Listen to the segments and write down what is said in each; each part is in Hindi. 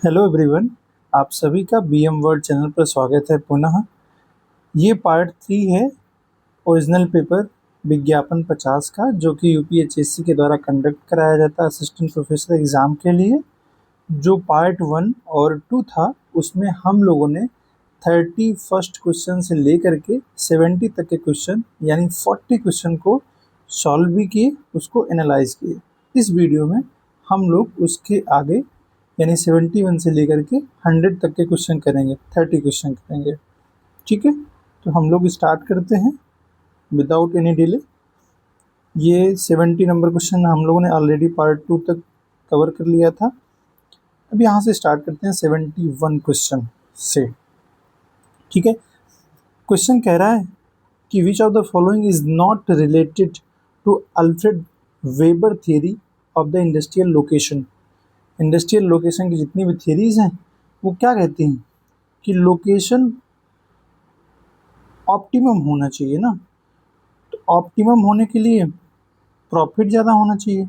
Hello everyone. आप सभी का बीएम वर्ड चैनल पर स्वागत है पुनः। ये पार्ट 3 है ओरिजिनल पेपर विज्ञापन 50 का, जो कि यूपीएचएससी के द्वारा कंडक्ट कराया जाता है असिस्टेंट प्रोफेसर एग्ज़ाम के लिए। जो पार्ट 1 और 2 था उसमें हम लोगों ने 31st क्वेश्चन से लेकर के 70 तक के क्वेश्चन यानी 40 क्वेश्चन को सॉल्व भी किए, उसको एनालाइज किए। इस वीडियो में हम लोग उसके आगे यानी 71 से लेकर के 100 तक के क्वेश्चन करेंगे, 30 क्वेश्चन करेंगे। ठीक है, तो हम लोग स्टार्ट करते हैं विदाउट एनी डिले। ये 70 नंबर क्वेश्चन हम लोगों ने ऑलरेडी पार्ट 2 तक कवर कर लिया था। अब यहाँ से स्टार्ट करते हैं 71 क्वेश्चन से। ठीक है, क्वेश्चन कह रहा है कि which of the following is not related to Alfred Weber theory of the industrial location. Industrial location की जितनी भी थियरीज हैं वो क्या कहती हैं कि लोकेशन ऑप्टिमम होना चाहिए ना। तो ऑप्टिमम होने के लिए प्रॉफिट ज़्यादा होना चाहिए।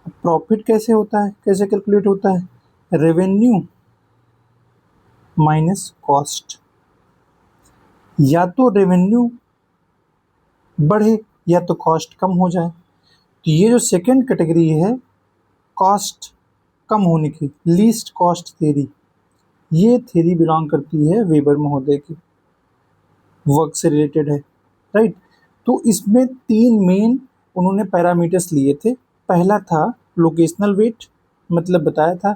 प्रॉफिट कैसे होता है, कैसे कैलकुलेट होता है? Revenue minus cost. या तो रेवेन्यू बढ़े या तो कॉस्ट कम हो जाए। तो ये जो सेकंड कैटेगरी है कॉस्ट कम होने की, लीस्ट कॉस्ट थ्योरी, ये थ्योरी बिलोंग करती है वेबर महोदय की, वर्क से रिलेटेड है। राइट, तो इसमें 3 मेन उन्होंने पैरामीटर्स लिए थे। पहला था लोकेशनल वेट, मतलब बताया था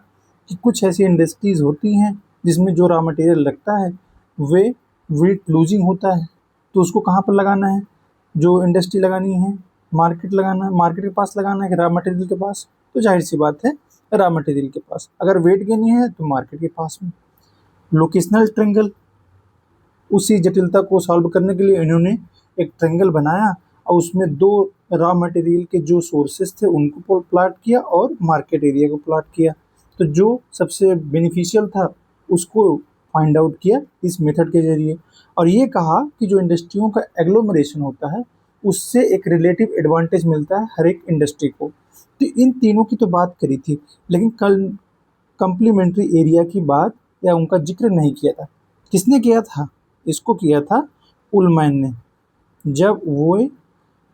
कि कुछ ऐसी इंडस्ट्रीज़ होती हैं जिसमें जो रॉ मटेरियल लगता है वे वेट लूजिंग होता है, तो उसको कहाँ पर लगाना है? जो इंडस्ट्री लगानी है, मार्केट लगाना है, मार्केट के पास लगाना है कि रॉ मटेरियल के पास? तो जाहिर सी बात है रॉ मटेरियल के पास। अगर वेट गेनी है तो मार्केट के पास में। लोकेशनल ट्रेंगल, उसी जटिलता को सॉल्व करने के लिए इन्होंने एक ट्रेंगल बनाया और उसमें 2 रॉ मटेरियल के जो सोर्सेज थे उनको प्लॉट किया और मार्केट एरिया को प्लॉट किया। तो जो सबसे बेनिफिशियल था उसको फाइंड आउट किया इस मेथड के जरिए। और ये कहा कि जो इंडस्ट्रियों का एग्लोमरेशन होता है उससे एक रिलेटिव एडवांटेज मिलता है हर एक इंडस्ट्री को। तो इन तीनों की तो बात करी थी, लेकिन कल कम्प्लीमेंट्री एरिया की बात या उनका जिक्र नहीं किया था। किसने किया था? इसको किया था उलमैन ने, जब वो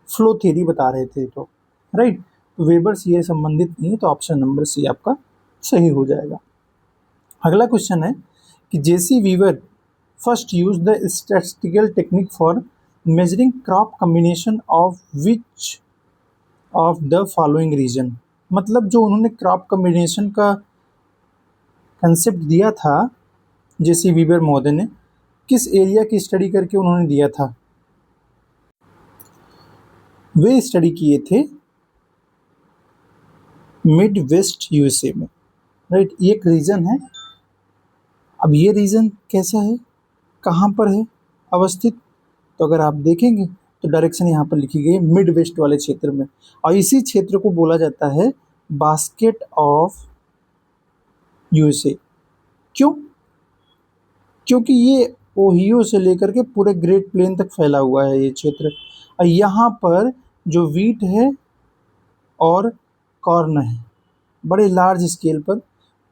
फ्लो थ्योरी बता रहे थे। तो राइट, तो वेबर से ये संबंधित नहीं है, तो ऑप्शन नंबर सी आपका सही हो जाएगा। अगला क्वेश्चन है कि J C Weaver first use the statistical technique for measuring crop combination of which of the following region. मतलब जो उन्होंने क्रॉप कम्बिनेशन का कंसेप्ट दिया था जेसी वीवर महोदय ने, किस एरिया की स्टडी करके उन्होंने दिया था? वे स्टडी किए थे मिड वेस्ट यूएसए में। राइट, ये एक रीजन है। अब ये रीजन कैसा है, कहाँ पर है अवस्थित? तो अगर आप देखेंगे तो डायरेक्शन यहाँ पर लिखी गई है मिड वेस्ट वाले क्षेत्र में, और इसी क्षेत्र को बोला जाता है बास्केट ऑफ यूएसए। क्यों? क्योंकि ये ओहियो से लेकर के पूरे ग्रेट प्लेन तक फैला हुआ है ये क्षेत्र, और यहाँ पर जो वीट है और कॉर्न है बड़े लार्ज स्केल पर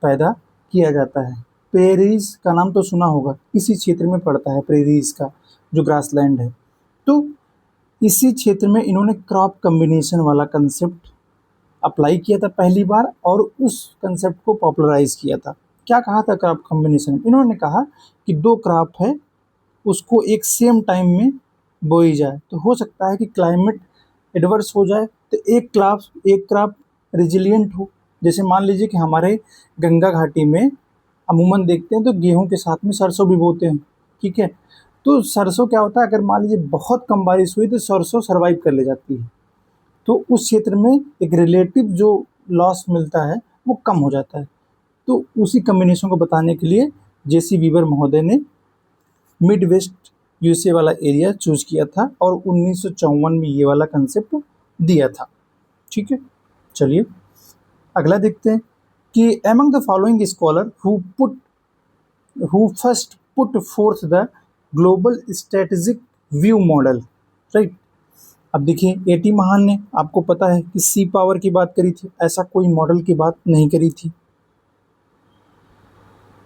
पैदा किया जाता है। प्रेरीज का नाम तो सुना होगा, इसी क्षेत्र में पड़ता है प्रेरीज का जो ग्रासलैंड है। तो इसी क्षेत्र में इन्होंने क्रॉप कम्बिनेशन वाला कंसेप्ट अप्लाई किया था पहली बार, और उस कंसेप्ट को पॉपुलराइज किया था। क्या कहा था क्रॉप कम्बिनेशन? इन्होंने कहा कि 2 क्रॉप है उसको एक सेम टाइम में बोई जाए, तो हो सकता है कि क्लाइमेट एडवर्स हो जाए तो एक क्रॉप रेजिलिएंट हो। जैसे मान लीजिए कि हमारे गंगा घाटी में अमूमन देखते हैं तो गेहूं के साथ में सरसों भी बोते हैं। ठीक है, तो सरसों क्या होता है, अगर मान लीजिए बहुत कम बारिश हुई तो सरसों सर्वाइव कर ले जाती है, तो उस क्षेत्र में एक रिलेटिव जो लॉस मिलता है वो कम हो जाता है। तो उसी कम्बिनेशन को बताने के लिए जेसी वीवर महोदय ने मिड वेस्ट यूएसए वाला एरिया चूज किया था और 1954 में ये वाला कंसेप्ट दिया था। ठीक है, चलिए अगला देखते हैं कि among the following scholar who first put fourth the global strategic view model. Right, अब देखिए एटी महान ने, आपको पता है कि सी पावर की बात करी थी, ऐसा कोई मॉडल की बात नहीं करी थी।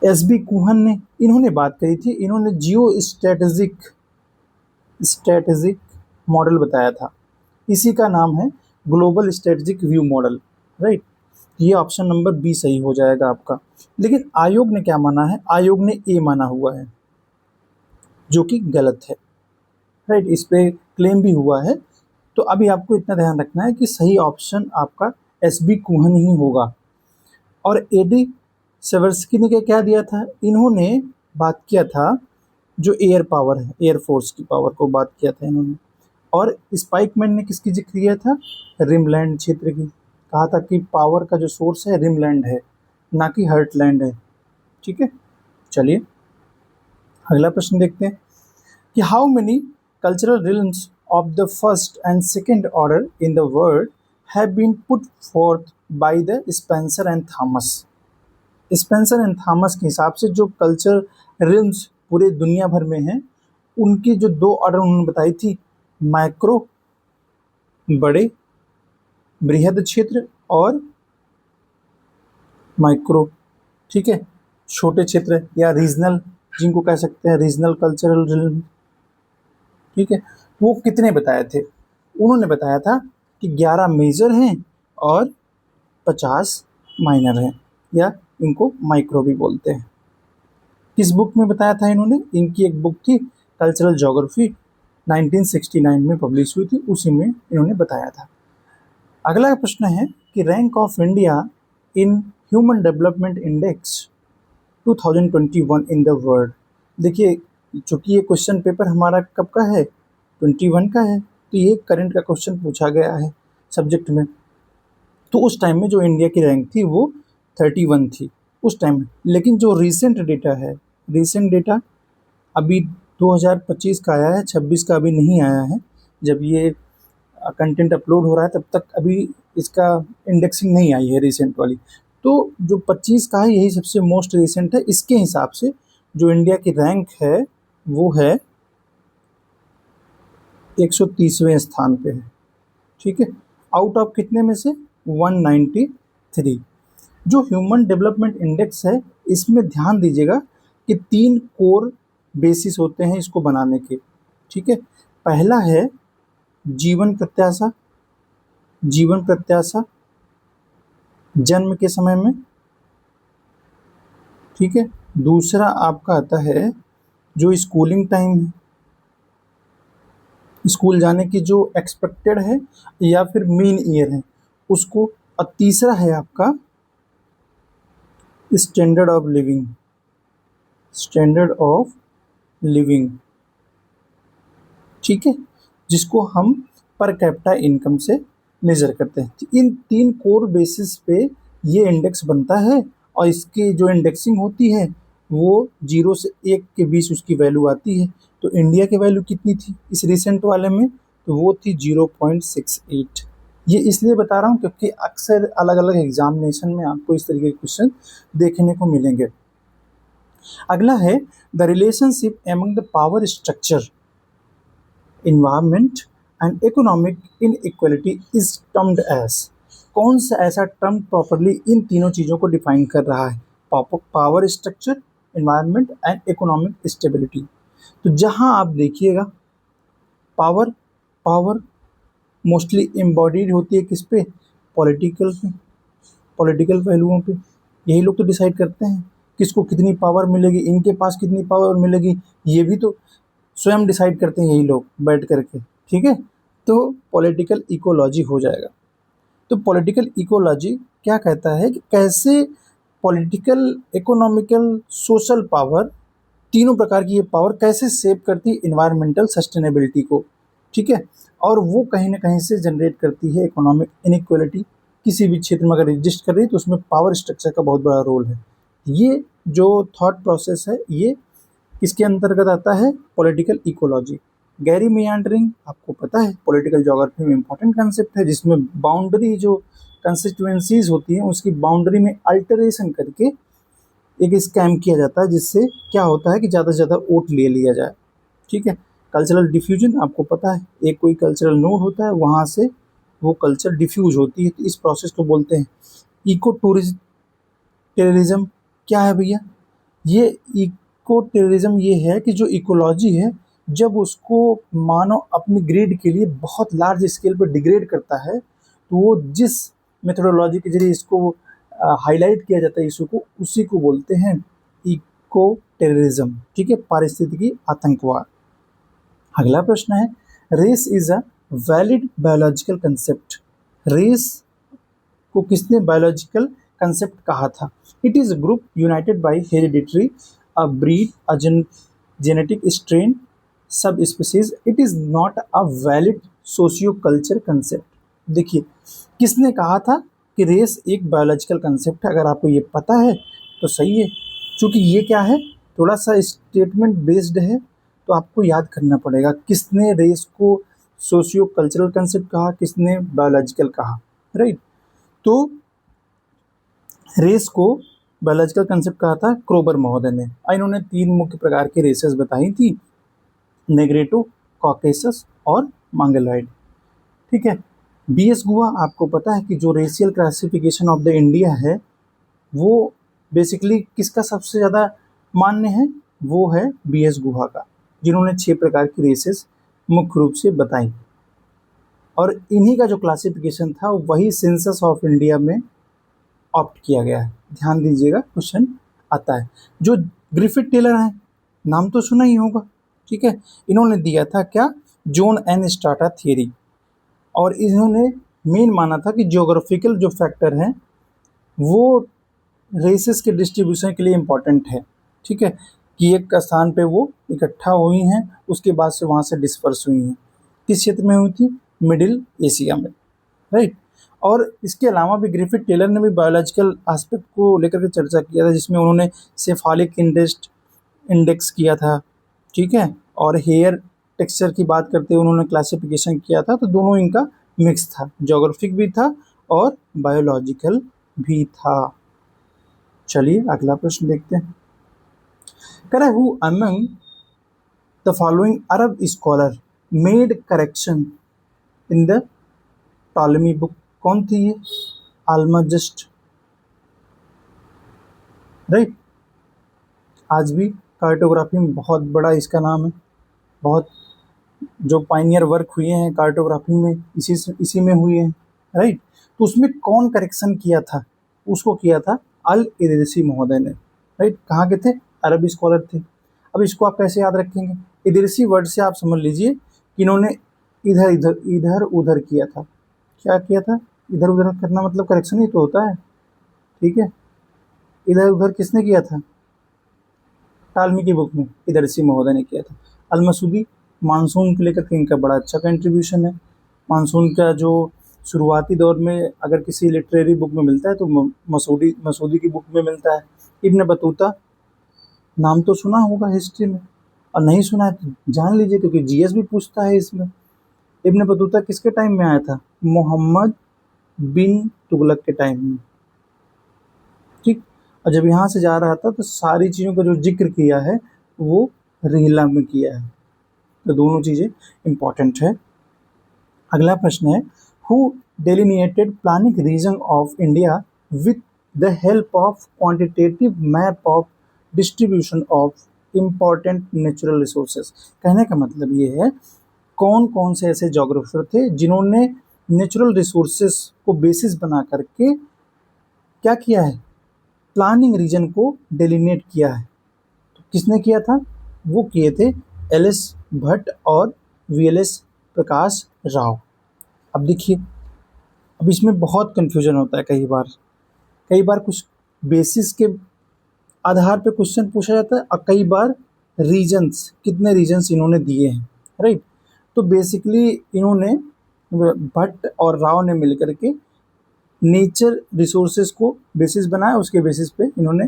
एस.बी. कुहन ने इन्होंने बात करी थी, इन्होंने जियो स्ट्रेटेजिक मॉडल बताया था, इसी का नाम है global strategic view model, right. ये ऑप्शन नंबर बी सही हो जाएगा आपका। लेकिन आयोग ने क्या माना है, आयोग ने ए माना हुआ है, जो कि गलत है, राइट। इस पे क्लेम भी हुआ है। तो अभी आपको इतना ध्यान रखना है कि सही ऑप्शन आपका एस.बी. कुहन ही होगा। और ए.डी. सेवर्स्की ने क्या दिया था, इन्होंने बात किया था जो एयर पावर है, एयरफोर्स की पावर को बात किया था इन्होंने। और स्पाइकमैन ने किसकी जिक्र किया था, रिमलैंड क्षेत्र की, कहा था कि पावर का जो सोर्स है रिमलैंड है, ना कि हर्टलैंड है, ठीक है। चलिए अगला प्रश्न देखते हैं कि how many cultural realms of the first and second order in the world have been put forth by the Spencer and Thomas. Spencer and Thomas के हिसाब से जो कल्चर रिल्म्स पूरे दुनिया भर में हैं, उनकी जो 2 ऑर्डर उन्होंने बताई थी, माइक्रो बड़े बृहद क्षेत्र और माइक्रो, ठीक है, छोटे क्षेत्र या रीजनल, जिनको कह सकते हैं रीजनल कल्चरल रिल्म, ठीक है। वो कितने बताए थे, उन्होंने बताया था कि 11 मेजर हैं और 50 माइनर हैं, या इनको माइक्रो भी बोलते हैं। किस बुक में बताया था इन्होंने, इनकी एक बुक थी कल्चरल ज्योग्राफी, 1969 में पब्लिश हुई थी, उसी में इन्होंने बताया था। अगला प्रश्न है कि rank of India in human development index 2021 in the world. देखिए, चूंकि ये क्वेश्चन पेपर हमारा कब का है, 21 का है, तो ये करंट का क्वेश्चन पूछा गया है सब्जेक्ट में। तो उस टाइम में जो इंडिया की रैंक थी वो 31 थी उस टाइम में। लेकिन जो रिसेंट डेटा है, रिसेंट डेटा अभी 2025 का आया है, 26 का अभी नहीं आया है। जब ये कंटेंट अपलोड हो रहा है तब तक अभी इसका इंडेक्सिंग नहीं आई है रिसेंट वाली। तो जो 25 का है यही सबसे मोस्ट रिसेंट है। इसके हिसाब से जो इंडिया की रैंक है वो है 130वें स्थान पे है, ठीक है, आउट ऑफ कितने में से 193। जो ह्यूमन डेवलपमेंट इंडेक्स है, इसमें ध्यान दीजिएगा कि 3 कोर बेसिस होते हैं इसको बनाने के, ठीक है। पहला है जीवन प्रत्याशा, जीवन प्रत्याशा जन्म के समय में, ठीक है। दूसरा आपका आता है जो स्कूलिंग टाइम है, स्कूल जाने की जो एक्सपेक्टेड है या फिर मीन ईयर है उसको। और तीसरा है आपका standard of living, standard of living, ठीक है, जिसको हम पर कैपिटा इनकम से मेजर करते हैं। तो इन 3 कोर बेसिस पे ये इंडेक्स बनता है और इसकी जो इंडेक्सिंग होती है वो 0 से 1 के बीच उसकी वैल्यू आती है। तो इंडिया की वैल्यू कितनी थी इस रिसेंट वाले में, तो वो थी 0.68। ये इसलिए बता रहा हूँ क्योंकि अक्सर अलग अलग एग्जामिनेशन में आपको इस तरीके के क्वेश्चन देखने को मिलेंगे। अगला है the relationship among the power structure, environment and economic inequality is termed as. कौन सा ऐसा टर्म प्रॉपरली इन तीनों चीज़ों को डिफाइन कर रहा है, power structure, environment and economic stability. तो जहां आप देखिएगा पावर, पावर मोस्टली एम्बॉडीड होती है किस पे, पॉलिटिकल पे, पॉलिटिकल पहलुओं पे। यही लोग तो डिसाइड करते हैं किसको कितनी पावर मिलेगी, इनके पास कितनी पावर मिलेगी, ये भी तो स्वयं डिसाइड करते हैं यही लोग बैठ करके, ठीक है। तो पॉलिटिकल इकोलॉजी हो जाएगा। तो पॉलिटिकल इकोलॉजी क्या कहता है कि कैसे पॉलिटिकल, इकोनॉमिकल, सोशल पावर, तीनों प्रकार की ये पावर कैसे सेव करती है इन्वायरमेंटल सस्टेनेबिलिटी को, ठीक है। और वो कहीं ना कहीं से जनरेट करती है इकोनॉमिक इनइक्वालिटी। किसी भी क्षेत्र में अगर एग्जिस्ट कर रही है तो उसमें पावर स्ट्रक्चर का बहुत बड़ा रोल है। ये जो थॉट प्रोसेस है ये किसके अंतर्गत आता है, पॉलिटिकल इकोलॉजी। गैरी मेयांडरिंग आपको पता है पॉलिटिकल ज्योग्राफी में इंपॉर्टेंट कंसेप्ट है, जिसमें बाउंड्री जो कंस्टिट्यूएंसीज होती हैं उसकी बाउंड्री में अल्टरेशन करके एक स्कैम किया जाता है, जिससे क्या होता है कि ज़्यादा से ज़्यादा वोट ले लिया जाए, ठीक है। कल्चरल डिफ्यूजन आपको पता है, एक कोई कल्चरल नोड होता है वहाँ से वो कल्चर डिफ्यूज होती है, तो इस प्रोसेस को बोलते हैं इको टूरिज्म। टेररिज्म क्या है भैया, ये इको टेररिज्म ये है कि जो इकोलॉजी है जब उसको मानव अपनी ग्रीड के लिए बहुत लार्ज स्केल पर डिग्रेड करता है, तो वो जिस मेथोडोलॉजी के जरिए इसको हाईलाइट किया जाता है इशू को, उसी को बोलते हैं इको टेररिज्म। ठीक है, पारिस्थितिकी आतंकवाद। अगला प्रश्न है, race is a valid biological concept. Race को किसने बायोलॉजिकल कंसेप्ट कहा था? It is group united by hereditary, a breed, a genetic strain, subspecies. It is not a valid socio culture concept. देखिए, किसने कहा था कि रेस एक बायोलॉजिकल कंसेप्ट है? अगर आपको ये पता है तो सही है, क्योंकि ये क्या है, थोड़ा सा स्टेटमेंट बेस्ड है, तो आपको याद करना पड़ेगा किसने रेस को सोशियो कल्चरल कंसेप्ट कहा, किसने बायोलॉजिकल कहा। राइट, तो रेस को बायोलॉजिकल कंसेप्ट कहा था क्रोबर महोदय ने। इन्होंने 3 मुख्य प्रकार की रेसेस बताई थी, नेग्रेटो, कॉकेसस और मंगोलॉइड। ठीक है, बीएस गुहा, आपको पता है कि जो racial classification of the India है वो बेसिकली किसका सबसे ज़्यादा मान्य है? वो है बीएस गुहा का, जिन्होंने 6 प्रकार की रेसेस मुख्य रूप से बताई। और इन्हीं का जो क्लासिफिकेशन था वही सेंसस ऑफ इंडिया में ऑप्ट किया गया है। ध्यान दीजिएगा, क्वेश्चन आता है। जो ग्रिफिथ टेलर हैं, नाम तो सुना ही होगा। ठीक है, इन्होंने दिया था क्या? Zone and strata theory. और इन्होंने मेन माना था कि जियोग्राफिकल जो फैक्टर हैं वो रेसेस के डिस्ट्रीब्यूशन के लिए इम्पॉर्टेंट है। ठीक है, कि एक स्थान पे वो इकट्ठा हुई हैं, उसके बाद से वहाँ से डिस्पर्स हुई हैं। किस क्षेत्र में हुई थी? मिडिल एशिया में। राइट, और इसके अलावा भी ग्रिफिथ टेलर ने भी बायोलॉजिकल एस्पेक्ट को लेकर के चर्चा किया था, जिसमें उन्होंने सेफालिक इंडेक्स किया था। ठीक है, और हेयर टेक्सचर की बात करते हुए उन्होंने क्लासिफिकेशन किया था। तो दोनों इनका मिक्स था, जोग्राफिक भी था और बायोलॉजिकल भी था। चलिए अगला प्रश्न देखते हैं। करें who among the following Arab scholar made correction in the Ptolemy book? कौन थी ये? आल्मजस्ट। राइट, आज भी कार्टोग्राफी में बहुत बड़ा इसका नाम है। बहुत जो पाइनियर वर्क हुए हैं कार्टोग्राफी में इसी में हुए हैं। राइट, तो उसमें कौन करेक्शन किया था? उसको किया था अल इदरीसी महोदय ने। राइट, कहाँ के थे? अरबी स्कॉलर थे। अब इसको आप कैसे याद रखेंगे? इदरीसी वर्ड से आप समझ लीजिए कि इन्होंने इधर उधर किया था। क्या किया था? इधर उधर करना मतलब करेक्शन ही तो होता है। ठीक है, इधर उधर किसने किया था? टालमी की बुक में इदरसी महोदय ने किया था। अलमसूदी, मानसून को लेकर के इनका बड़ा अच्छा कंट्रीब्यूशन है। मानसून का जो शुरुआती दौर में अगर किसी लिटरेरी बुक में मिलता है तो मसूदी की बुक में मिलता है। इब्न बतूता, नाम तो सुना होगा हिस्ट्री में, और नहीं सुना है तो जान लीजिए, क्योंकि जीएस भी पूछता है इसमें। इब्न बतूता किसके टाइम में आया था? मोहम्मद बिन तुगलक के टाइम में। ठीक, और जब यहाँ से जा रहा था तो सारी चीज़ों का जो जिक्र किया है वो रिहिला में किया है। तो दोनों चीज़ें इम्पॉर्टेंट है। अगला प्रश्न है, who delineated planning region of India with the help of quantitative map of distribution of important natural resources? कहने का मतलब ये है, कौन कौन से ऐसे जोग्राफर थे जिन्होंने नेचुरल रिसोर्सेज को बेसिस बना करके क्या किया है? प्लानिंग रीजन को डेलिनेट किया है। तो किसने किया था? वो किए थे एल.एस. भट्ट और वी.एल.एस. प्रकाश राव। अब देखिए, अब इसमें बहुत कन्फ्यूजन होता है कई बार कुछ बेसिस के आधार पे क्वेश्चन पूछा जाता है, और कई बार रीजन्स, कितने रीजन्स इन्होंने दिए हैं। राइट, तो बेसिकली इन्होंने, भट्ट और राव ने मिलकर के नेचर रिसोर्सेज को बेसिस बनाया, उसके बेसिस पे इन्होंने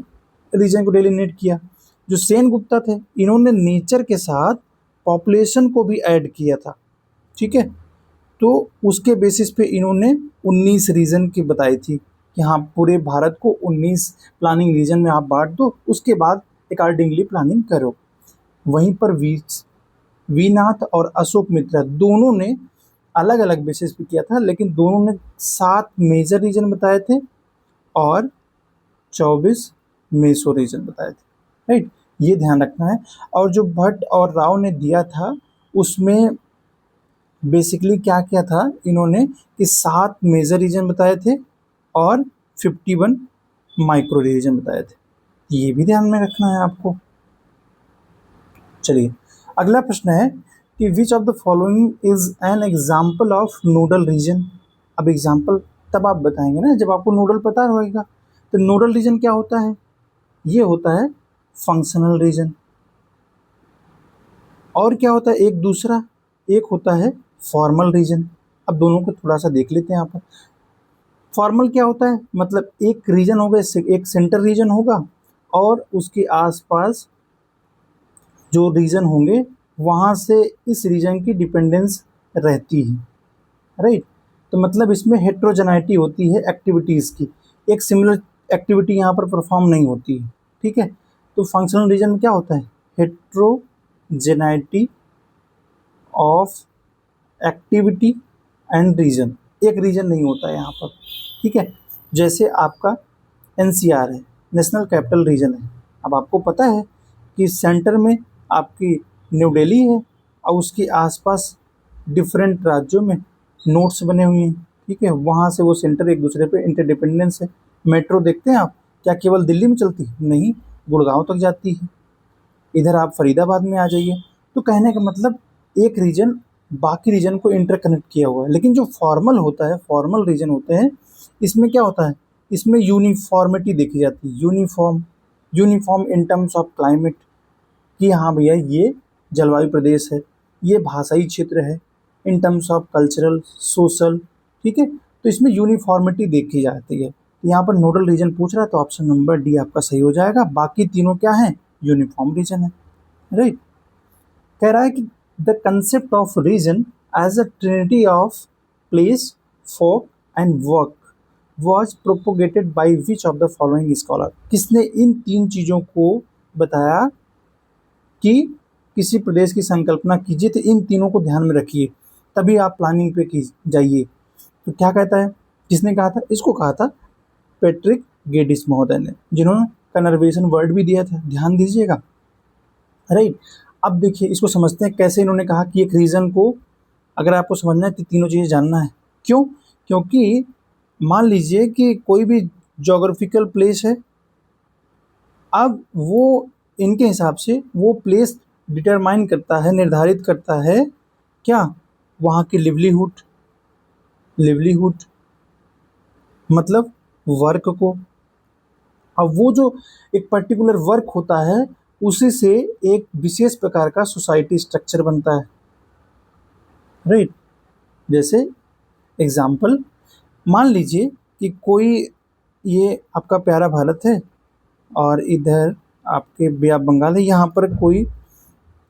रीजन को डेलिनेट किया। जो सेन गुप्ता थे, इन्होंने नेचर के साथ पॉपुलेशन को भी ऐड किया था। ठीक है, तो उसके बेसिस पे इन्होंने 19 रीजन की बताई थी कि हाँ, पूरे भारत को 19 प्लानिंग रीजन में आप बांट दो, उसके बाद अकॉर्डिंगली प्लानिंग करो। वहीं पर वीनाथ और अशोक मित्रा दोनों ने अलग अलग बेसिस पे किया था, लेकिन दोनों ने 7 मेजर रीजन बताए थे और 24 मेसो रीजन बताए थे। राइट, ये ध्यान रखना है। और जो भट्ट और राव ने दिया था उसमें बेसिकली क्या क्या था इन्होंने, कि 7 मेजर रीजन बताए थे और 51 माइक्रो रीजन बताए थे, ये भी ध्यान में रखना है आपको। चलिए अगला प्रश्न है कि which of the following is an example of nodal region. अब एग्जाम्पल तब आप बताएंगे ना जब आपको नोडल पता रहेगा। तो नोडल रीजन क्या होता है, ये होता है फंक्शनल रीजन। और क्या होता है एक दूसरा, एक होता है फॉर्मल रीजन। अब दोनों को थोड़ा सा देख लेते हैं यहाँ पर। फॉर्मल क्या होता है, मतलब एक रीजन होगा, एक सेंटर रीजन होगा और उसके आसपास जो रीजन होंगे वहाँ से इस रीजन की डिपेंडेंस रहती है, राइट। तो मतलब इसमें हेट्रोजेनाइटी होती है एक्टिविटीज़ की, एक सिमिलर एक्टिविटी यहाँ पर परफॉर्म नहीं होती है, ठीक है। तो फंक्शनल रीजन में क्या होता है, हेट्रोजेनाइटी ऑफ एक्टिविटी एंड रीजन, एक रीजन नहीं होता है यहाँ पर, ठीक है। जैसे आपका एनसीआर है, नेशनल कैपिटल रीजन है। अब आपको पता है कि सेंटर में आपकी न्यू दिल्ली है और उसके आसपास डिफरेंट राज्यों में नोड्स बने हुए हैं, ठीक है। वहाँ से वो सेंटर एक दूसरे पे इंटरडिपेंडेंस है। मेट्रो देखते हैं आप, क्या केवल दिल्ली में चलती है, नहीं, गुड़गांव तक जाती है। इधर आप फरीदाबाद में आ जाइए। तो कहने का मतलब एक रीजन बाकी रीजन को इंटरकनेक्ट किया हुआ है। लेकिन जो फॉर्मल होता है, फॉर्मल रीजन होते हैं, इसमें क्या होता है, इसमें यूनिफॉर्मिटी देखी जाती है, uniform, uniform in terms of climate, कि हाँ भैया ये जलवायु प्रदेश है, ये भाषाई क्षेत्र है, in terms of cultural social, ठीक है। तो इसमें यूनिफॉर्मिटी देखी जाती है। यहाँ पर नोडल रीजन पूछ रहा है तो ऑप्शन नंबर डी आपका सही हो जाएगा। बाकी तीनों क्या हैं, यूनिफॉर्म रीजन है, राइट। कह रहा है कि the concept of region as a trinity of place folk and work was propagated by which of the following scholar. किसने इन 3 चीज़ों को बताया कि किसी प्रदेश की संकल्पना कीजिए, तो इन तीनों को ध्यान में रखिए तभी आप प्लानिंग पे की जाइए। तो क्या कहता है, किसने कहा था, इसको कहा था पैट्रिक गेडिस महोदय ने, जिन्होंने कन्वर्सेशन वर्ड भी दिया था, ध्यान दीजिएगा, राइट। अब देखिए इसको समझते हैं कैसे इन्होंने कहा कि एक रीजन को अगर आपको समझना है तो तीनों चीज़ें जानना है। क्यों, क्योंकि मान लीजिए कि कोई भी जोग्राफिकल प्लेस है, अब वो इनके हिसाब से वो प्लेस डिटरमाइन करता है, निर्धारित करता है क्या, वहाँ की लिवलीहुड, लिवलीहुड मतलब वर्क को। अब वो जो एक पर्टिकुलर वर्क होता है उसी से एक विशेष प्रकार का सोसाइटी स्ट्रक्चर बनता है, राइट। जैसे एग्जाम्पल मान लीजिए कि कोई, ये आपका प्यारा भारत है और इधर आपके बे ऑफ बंगाल है, यहाँ पर कोई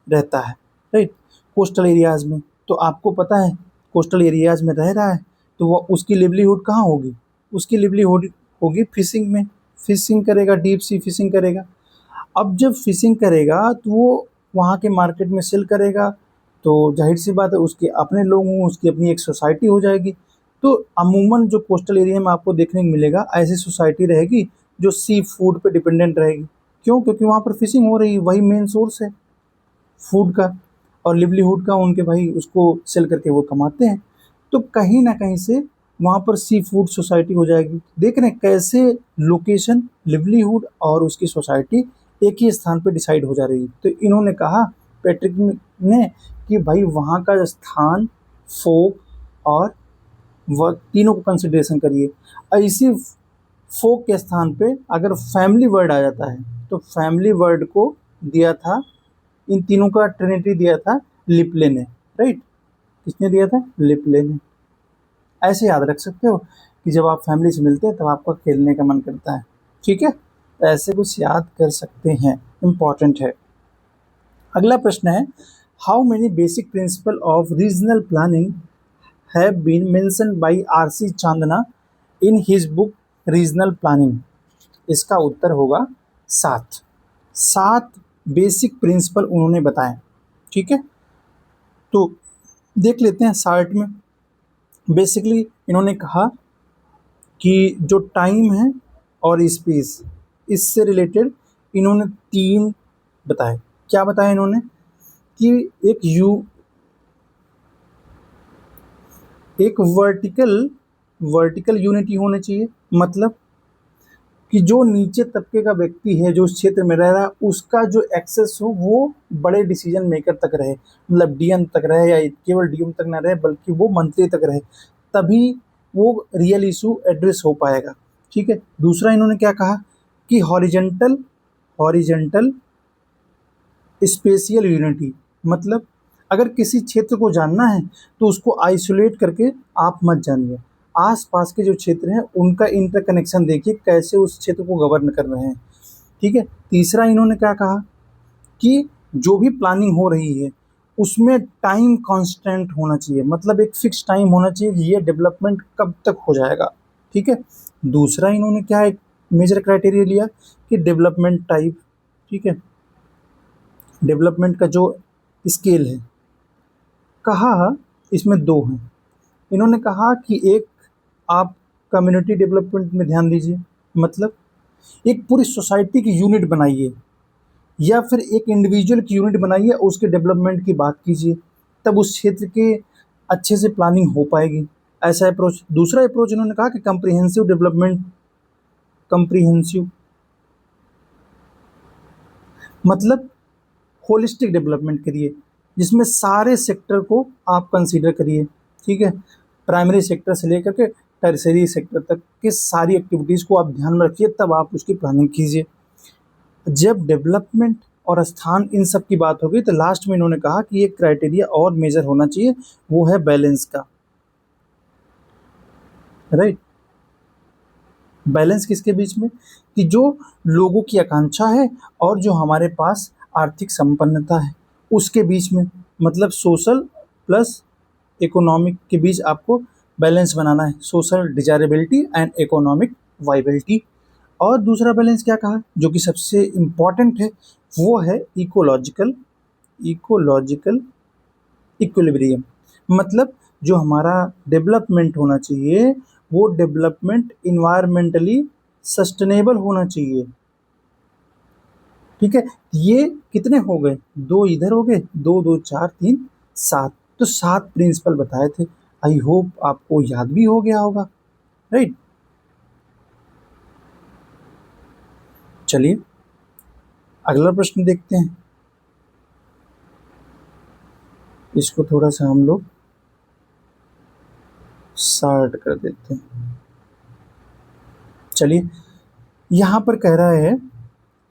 रहता है, राइट, कोस्टल एरियाज़ में। तो आपको पता है कोस्टल एरियाज़ में रह रहा है तो वह उसकी लिवलीहुड कहाँ होगी, उसकी लिवलीहुड होगी फिशिंग में, फिशिंग करेगा, डीप सी फिशिंग करेगा। अब जब फिशिंग करेगा तो वो वहाँ के मार्केट में सेल करेगा, तो जाहिर सी बात है उसके अपने लोग हों, उसकी अपनी एक सोसाइटी हो जाएगी। तो अमूमन जो कोस्टल एरिया में आपको देखने को मिलेगा ऐसी सोसाइटी रहेगी जो सी फूड पे डिपेंडेंट रहेगी। क्यों, क्योंकि वहाँ पर फिशिंग हो रही है, वही मेन सोर्स है फूड का और लिवलीहुड का, उनके भाई उसको सेल करके वो कमाते हैं। तो कहीं ना कहीं से वहाँ पर सी फूड सोसाइटी हो जाएगी। देख रहे हैं कैसे लोकेशन, लिवलीहुड और उसकी सोसाइटी एक ही स्थान पर डिसाइड हो जा रही है। तो इन्होंने कहा पैट्रिक ने कि भाई वहाँ का स्थान, फोक और वर्क तीनों को कंसिडरेशन करिए। इसी फोक के स्थान पे अगर फैमिली वर्ड आ जाता है तो फैमिली वर्ड को दिया था, इन तीनों का ट्रिनिटी दिया था लिपले ने, राइट। किसने दिया था, लिपले ने। ऐसे याद रख सकते हो कि जब आप फैमिली से मिलते हैं तब आपका खेलने का मन करता है, ठीक है। तो ऐसे कुछ याद कर सकते हैं, इम्पॉर्टेंट है। अगला प्रश्न है, how many basic principle of regional planning have been mentioned by R C. Chandna in his book regional planning. इसका उत्तर होगा 7। 7 बेसिक प्रिंसिपल उन्होंने बताए, ठीक है। तो देख लेते हैं शार्ट में। बेसिकली इन्होंने कहा कि जो टाइम है और स्पेस, इससे रिलेटेड इन्होंने तीन बताए। क्या बताया इन्होंने कि एक वर्टिकल यूनिटी होनी चाहिए, मतलब कि जो नीचे तबके का व्यक्ति है जो उस क्षेत्र में रह रहा है उसका जो एक्सेस हो वो बड़े डिसीजन मेकर तक रहे, मतलब डीएम तक रहे या केवल डीएम तक ना रहे बल्कि वो मंत्री तक रहे, तभी वो रियल इशू एड्रेस हो पाएगा। ठीक है। दूसरा इन्होंने क्या कहा कि हॉरिजेंटल स्पेशियल यूनिटी, मतलब अगर किसी क्षेत्र को जानना है तो उसको आइसोलेट करके आप मत जानिए, आसपास के जो क्षेत्र हैं उनका इंटरकनेक्शन देखिए कैसे उस क्षेत्र को गवर्न कर रहे हैं। ठीक है। तीसरा इन्होंने क्या कहा कि जो भी प्लानिंग हो रही है उसमें टाइम कांस्टेंट होना चाहिए, मतलब एक फिक्स टाइम होना चाहिए कि ये डेवलपमेंट कब तक हो जाएगा। ठीक है। दूसरा इन्होंने क्या एक मेजर क्राइटेरिया लिया कि डेवलपमेंट टाइप। ठीक है। डेवलपमेंट का जो स्केल है, कहा इसमें दो हैं। इन्होंने कहा कि एक आप कम्युनिटी डेवलपमेंट में ध्यान दीजिए, मतलब एक पूरी सोसाइटी की यूनिट बनाइए या फिर एक इंडिविजुअल की यूनिट बनाइए उसके डेवलपमेंट की बात कीजिए, तब उस क्षेत्र के अच्छे से प्लानिंग हो पाएगी। ऐसा अप्रोच। दूसरा अप्रोच इन्होंने कहा कि कम्प्रिहेंसिव डेवलपमेंट, कम्प्रिहेंसिव मतलब होलिस्टिक डेवलपमेंट करिए जिसमें सारे सेक्टर को आप कंसीडर करिए। ठीक है। प्राइमरी सेक्टर से लेकर के टर्सरी सेक्टर तक की सारी एक्टिविटीज़ को आप ध्यान में रखिए, तब आप उसकी प्लानिंग कीजिए। जब डेवलपमेंट और स्थान इन सब की बात होगी तो लास्ट में इन्होंने कहा कि एक क्राइटेरिया और मेजर होना चाहिए, वो है बैलेंस का। राइट। बैलेंस किसके बीच में कि जो लोगों की आकांक्षा है और जो हमारे पास आर्थिक संपन्नता है उसके बीच में, मतलब सोशल प्लस इकोनॉमिक के बीच आपको बैलेंस बनाना है, social desirability and economic viability. और दूसरा बैलेंस क्या कहा जो कि सबसे इम्पॉर्टेंट है, वो है इकोलॉजिकल इक्विलिब्रियम, मतलब जो हमारा डेवलपमेंट होना चाहिए वो डेवलपमेंट इन्वायरमेंटली सस्टेनेबल होना चाहिए। ठीक है। ये कितने हो गए, दो इधर हो गए, दो दो चार तीन सात, तो सात प्रिंसिपल बताए थे। आई होप आपको याद भी हो गया होगा। राइट। चलिए अगला प्रश्न देखते हैं। इसको थोड़ा सा हम लोग शार्ट कर देते हैं। चलिए यहाँ पर कह रहा है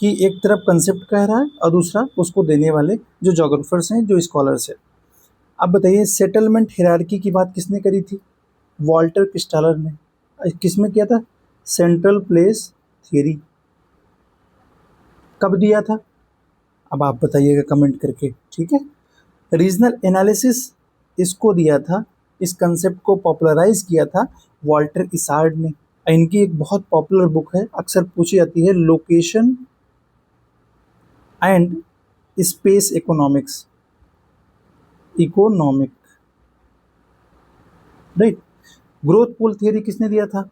कि एक तरफ कंसेप्ट कह रहा है और दूसरा उसको देने वाले जो जोग्राफर्स हैं, जो स्कॉलर्स हैं। अब बताइए सेटलमेंट हिरार्की की बात किसने करी थी, वॉल्टर क्रिस्टालर ने। किसमें किया था, सेंट्रल प्लेस थियरी। कब दिया था, अब आप बताइएगा कमेंट करके। ठीक है। रीजनल एनालिसिस इसको दिया था, इस कंसेप्ट को पॉपुलराइज किया था वॉल्टर इसार्ड ने। इनकी एक बहुत पॉपुलर बुक है, अक्सर पूछी जाती है, location and space economic. Right. Growth pole theory किसने दिया था,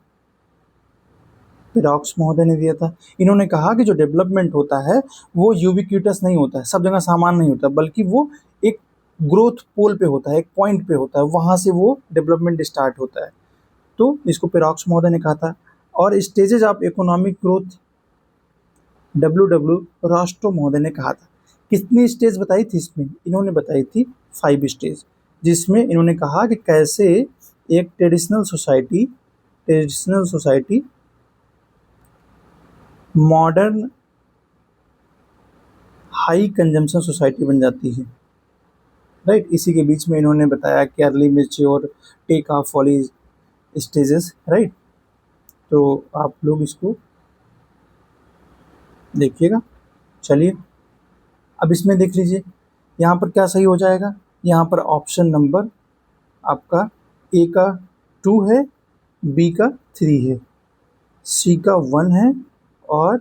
पिरॉक्स महोदय ने दिया था। इन्होंने कहा कि जो डेवलपमेंट होता है वो यूबिक्यूटस नहीं होता है, सब जगह सामान नहीं होता, बल्कि वो एक ग्रोथ पोल पे होता है, एक पॉइंट पे होता है, वहाँ से वो डेवलपमेंट स्टार्ट होता है। तो इसको पिरॉक्स महोदय ने कहा था। और stages of economic growth W Rostow महोदय ने कहा था। कितनी स्टेज बताई थी इसमें, इन्होंने बताई थी 5 स्टेज, जिसमें इन्होंने कहा कि कैसे एक traditional society modern high consumption society बन जाती है। राइट। इसी के बीच में इन्होंने बताया कि अर्ली मैच्योर, टेक ऑफ वाली स्टेजेस। राइट। तो आप लोग इसको देखिएगा। चलिए अब इसमें देख लीजिए यहाँ पर क्या सही हो जाएगा। यहाँ पर ऑप्शन नंबर आपका ए का 2 है, बी का 3 है, सी का 1 है और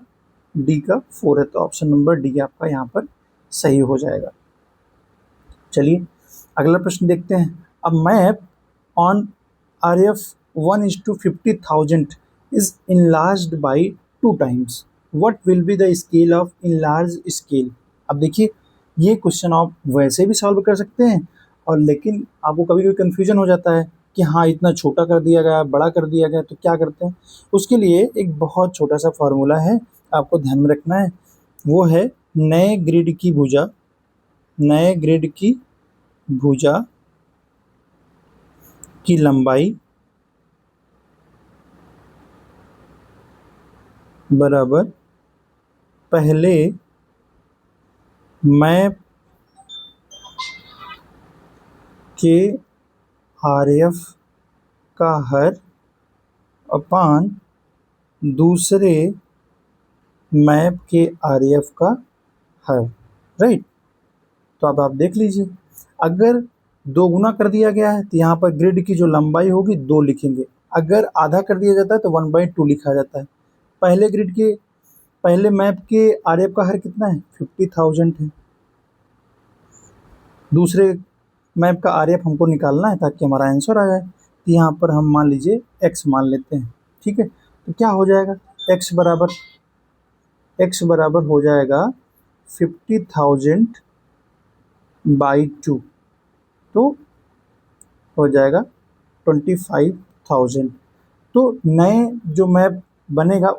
डी का 4 है, तो ऑप्शन नंबर डी आपका यहाँ पर सही हो जाएगा। चलिए अगला प्रश्न देखते हैं। A map on RF 1:50,000 is enlarged by 2 times। What will be the scale of in large scale. अब देखिए ये क्वेश्चन आप वैसे भी सॉल्व कर सकते हैं, और लेकिन आपको कभी कभी कन्फ्यूजन हो जाता है कि हाँ इतना छोटा कर दिया गया, बड़ा कर दिया गया, तो क्या करते हैं। उसके लिए एक बहुत छोटा सा फार्मूला है, आपको ध्यान में रखना है। वो है नए ग्रिड की भुजा, नए ग्रिड की भुजा की लंबाई बराबर पहले मैप के आरएफ का हर अपान दूसरे मैप के आरएफ का हर। राइट, तो अब आप देख लीजिए, अगर दो गुना कर दिया गया है तो यहाँ पर ग्रिड की जो लंबाई होगी 2 लिखेंगे, अगर आधा कर दिया जाता है तो 1/2 लिखा जाता है। पहले ग्रिड के पहले मैप के आरएफ का हर कितना है, 50,000 है। दूसरे मैप का आरएफ हमको निकालना है ताकि हमारा आंसर आ जाए, तो यहाँ पर हम मान लीजिए x मान लेते हैं। ठीक है, तो क्या हो जाएगा, x बराबर हो जाएगा 50,000/2, तो हो जाएगा 25,000। तो नए जो मैप बनेगा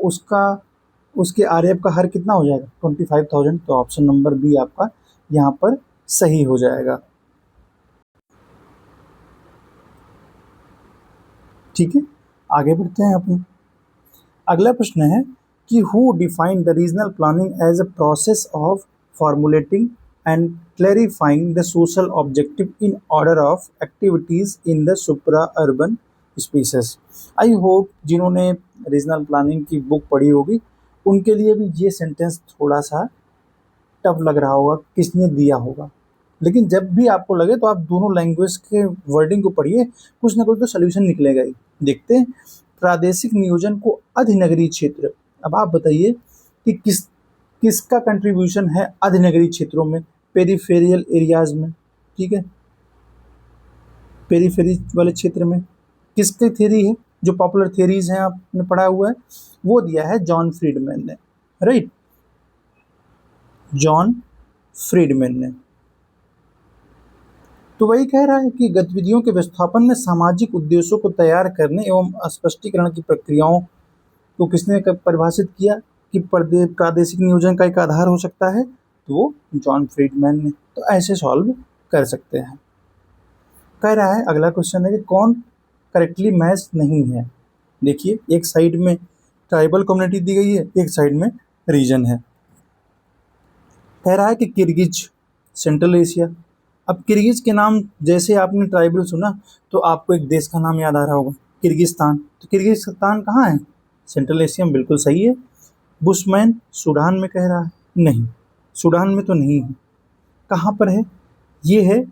उसके आरएफ का हर कितना हो जाएगा, 25,000। तो ऑप्शन नंबर बी आपका यहाँ पर सही हो जाएगा। ठीक है, आगे बढ़ते हैं अपने अगला प्रश्न है कि who define the regional planning as a process of formulating and clarifying the social objective in order of activities in the supra urban spaces. I hope जिन्होंने रीजनल प्लानिंग की बुक पढ़ी होगी उनके लिए भी ये सेंटेंस थोड़ा सा टफ लग रहा होगा, किसने दिया होगा। लेकिन जब भी आपको लगे तो आप दोनों लैंग्वेज के वर्डिंग को पढ़िए, कुछ ना कुछ तो सोल्यूशन निकलेगा ही। देखते हैं, प्रादेशिक नियोजन को अधिनगरीय क्षेत्र। अब आप बताइए कि किसका कंट्रीब्यूशन है अधिनगरीय क्षेत्रों में, पेरीफेरियल एरियाज में। ठीक है, पेरीफेरी वाले क्षेत्र में किसकी थ्योरी है, जो पॉपुलर थ्योरीज हैं आपने पढ़ा हुआ है, वो दिया है जॉन फ्रीडमैन ने। राइट, जॉन फ्रीडमैन ने। तो वही कह रहा है कि गतिविधियों के व्यवस्थापन में सामाजिक उद्देश्यों को तैयार करने एवं स्पष्टीकरण की प्रक्रियाओं को किसने परिभाषित किया कि प्रादेशिक नियोजन का एक आधार हो सकता है, तो वो जॉन फ्रीडमैन ने। तो ऐसे सॉल्व कर सकते हैं। कह रहा है अगला क्वेश्चन है कि कौन करेक्टली मैच नहीं है। देखिए, एक साइड में ट्राइबल कम्युनिटी दी गई है, एक साइड में रीजन है। कह रहा है कि किर्गिज, सेंट्रल एशिया। अब किर्गिज के नाम जैसे आपने ट्राइबल सुना तो आपको एक देश का नाम याद आ रहा होगा, किर्गिस्तान। तो किर्गिस्तान कहाँ है, सेंट्रल एशिया में, बिल्कुल सही है। बुशमैन सूडान में कह रहा है, नहीं सूडान में तो नहीं है। कहाँ पर है, ये है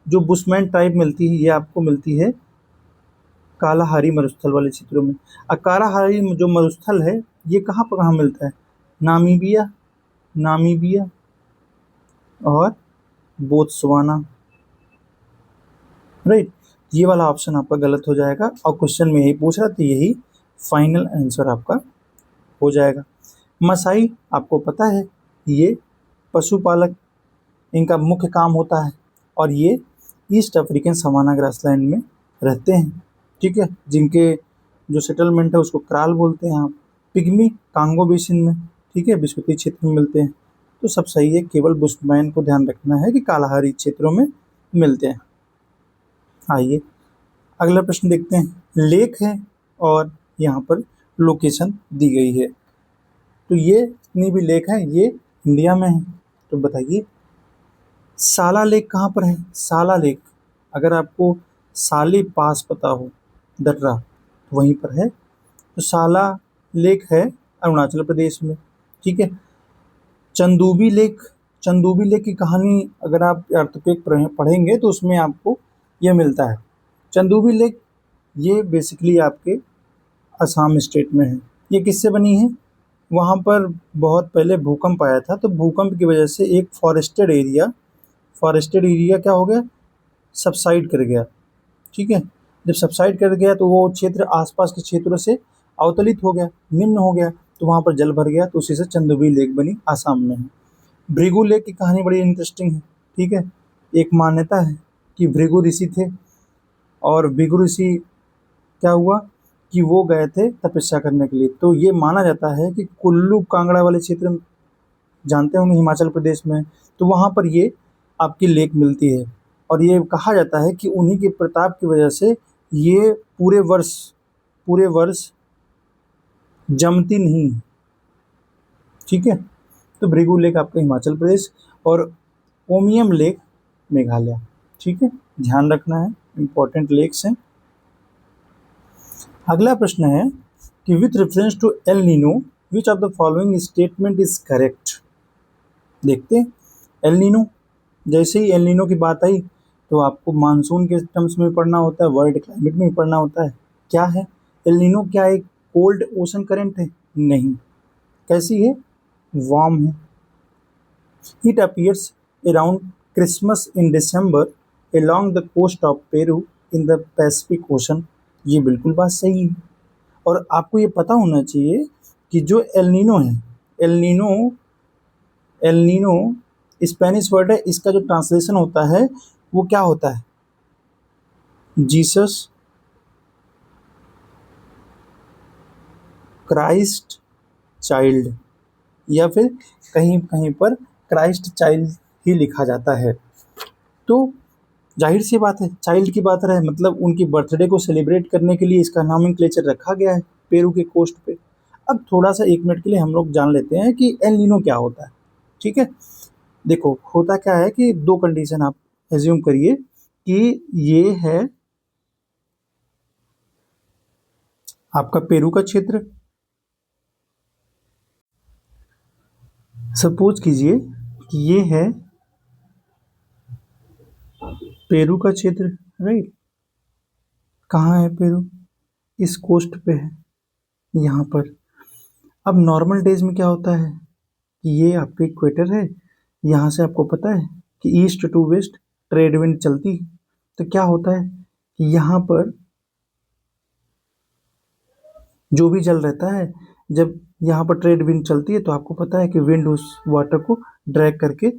जो बुशमैन ट्राइब मिलती है, ये आपको मिलती है कालाहारी मरुस्थल वाले क्षेत्रों में। और कालाहारी जो मरुस्थल है ये कहाँ मिलता है, नामीबिया और बोत्सवाना। राइट, ये वाला ऑप्शन आपका गलत हो जाएगा, और क्वेश्चन में यही पूछ रहा था, यही फाइनल आंसर आपका हो जाएगा। मसाई आपको पता है ये पशुपालक, इनका मुख्य काम होता है, और ये ईस्ट अफ्रीकन सवाना ग्रासलैंड में रहते हैं। ठीक है, जिनके जो सेटलमेंट है उसको क्राल बोलते हैं आप। पिग्मी कांगो बेसिन में, ठीक है, विस्फीति क्षेत्र में मिलते हैं। तो सब सही है, केवल बुशमैन को ध्यान रखना है कि कालाहारी क्षेत्रों में मिलते हैं। आइए अगला प्रश्न देखते हैं। लेक है और यहाँ पर लोकेशन दी गई है, तो ये जितनी भी लेक है ये इंडिया में है। तो बताइए साला लेक कहाँ पर है। साला लेक, अगर आपको साली पास पता हो दर्रा, तो वहीं पर है। तो साला लेक है अरुणाचल प्रदेश में। ठीक है, चंदूबी लेक की कहानी अगर आप अर्थक्वेक पढ़ेंगे तो उसमें आपको यह मिलता है। चंदूबी लेक ये बेसिकली आपके असम स्टेट में है। ये किससे बनी है, वहाँ पर बहुत पहले भूकंप आया था, तो भूकंप की वजह से एक फॉरेस्टेड एरिया क्या हो गया, सबसाइड कर गया। ठीक है, जब सबसाइड कर गया तो वो क्षेत्र आसपास के क्षेत्रों से अवतलित हो गया, निम्न हो गया। तो वहाँ पर जल भर गया, तो उसी से चंदोबी लेक बनी, आसाम में है। भृगु लेक की कहानी बड़ी इंटरेस्टिंग है। ठीक है, एक मान्यता है कि भृगु ऋषि थे, और भृगु ऋषि क्या हुआ कि वो गए थे तपस्या करने के लिए। तो ये माना जाता है कि कुल्लू कांगड़ा वाले क्षेत्र में, जानते होंगे हिमाचल प्रदेश में, तो वहाँ पर ये आपकी लेक मिलती है। और ये कहा जाता है कि उन्हीं के प्रताप की वजह से ये पूरे वर्ष जमती नहीं है। ठीक है, तो भृगु लेक आपका हिमाचल प्रदेश, और ओमियम लेक मेघालय। ठीक है, ध्यान रखना है, इंपॉर्टेंट लेक्स हैं। अगला प्रश्न है कि with reference to El Nino which of the following statement is correct. देखते हैं, एल नीनो, जैसे ही एल नीनो की बात आई तो आपको मानसून के टर्म्स में पढ़ना होता है, वर्ल्ड क्लाइमेट में पढ़ना होता है। क्या है एल नीनो? क्या एक कोल्ड ओशन करंट है? नहीं। कैसी है? वार्म है। It appears around Christmas in December along the coast of Peru in the Pacific Ocean. ये बिल्कुल बात सही है। और आपको ये पता होना चाहिए कि जो एल नीनो है, एल नीनो स्पेनिश वर्ड है, इसका जो ट्रांसलेशन होता है वो क्या होता है? जीसस क्राइस्ट चाइल्ड, या फिर कहीं कहीं पर क्राइस्ट चाइल्ड ही लिखा जाता है। तो जाहिर सी बात है, चाइल्ड की बात रहे, मतलब उनकी बर्थडे को सेलिब्रेट करने के लिए इसका नॉमेनक्लेचर रखा गया है पेरू के कोस्ट पे। अब थोड़ा सा 1 मिनट के लिए हम लोग जान लेते हैं कि एल नीनो क्या होता है। ठीक है, देखो होता क्या है कि 2 कंडीशन आप एज्यूम करिए कि ये है आपका पेरू का क्षेत्र। सपोज कीजिए कि ये है पेरू का क्षेत्र, राइट। कहाँ है पेरू? इस कोस्ट पे है, यहाँ पर। अब नॉर्मल डेज में क्या होता है कि ये आपके इक्वेटर है, यहाँ से आपको पता है कि east to west trade wind चलती है। तो क्या होता है कि यहाँ पर जो भी जल रहता है, जब यहाँ पर ट्रेड विंड चलती है तो आपको पता है कि विंड उस वाटर को ड्रैग करके